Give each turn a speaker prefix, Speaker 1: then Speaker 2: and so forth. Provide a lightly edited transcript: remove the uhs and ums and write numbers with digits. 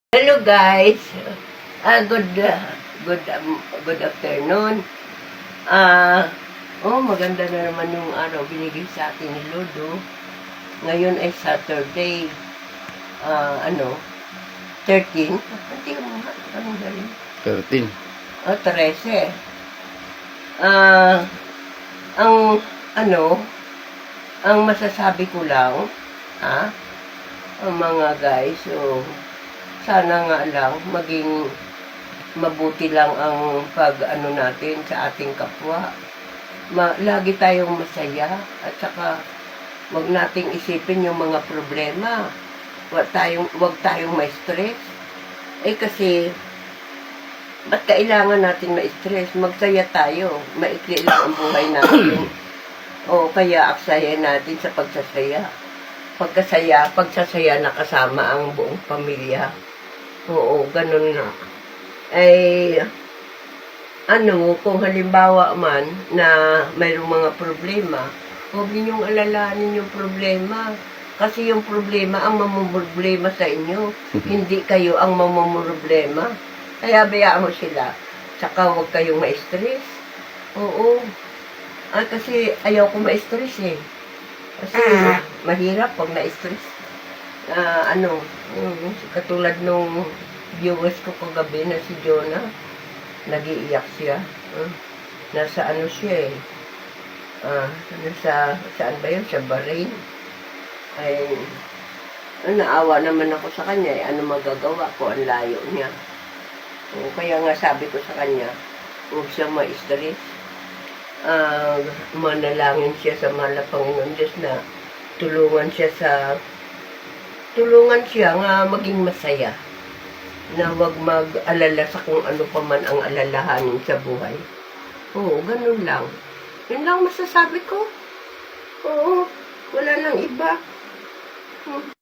Speaker 1: Hello guys, good afternoon. Maganda na naman yung araw binigay sa atin ni Lodo. Ngayon ay Saturday, 13. Hindi mo nga, anong galing?
Speaker 2: 13.
Speaker 1: 13. Ang masasabi ko lang, ang mga guys, sana nga lang maging mabuti lang ang pag-ano natin sa ating kapwa. Lagi tayong masaya at saka wag nating isipin yung mga problema. Wag tayong ma-stress. Kasi ba't kailangan natin ma-stress? Magsaya tayo. Maikli lang ang buhay natin. Kaya aksayan natin sa pagsasaya. Pagsasaya na kasama ang buong pamilya. Ganun nga. Kung halimbawa man na mayroong mga problema, huwag ninyong alalahanin yung problema. Kasi yung problema ang mamumroblema sa inyo. Hindi kayo ang mamumroblema. Kaya bayaan mo sila. Tsaka huwag kayong ma-stress. Kasi ayaw ko ma-stress Kasi mahirap pag na-stress. Katulad nung viewers ko kagabi na si Jonah, nag-iiyak siya. Nasa siya saan ba yun? Sa Bahrain. Naawa naman ako sa kanya. Ano magagawa ko? Ang layo niya. Kaya nga sabi ko sa kanya, huwag siya ma-stress. Manalangin siya sa mahal na Panginoon Diyos na tulungan siya nga maging masaya, na wag mag-alala sa kung ano pa man ang alalahanin sa buhay. Ganun lang. Yun lang masasabi ko. Wala nang iba.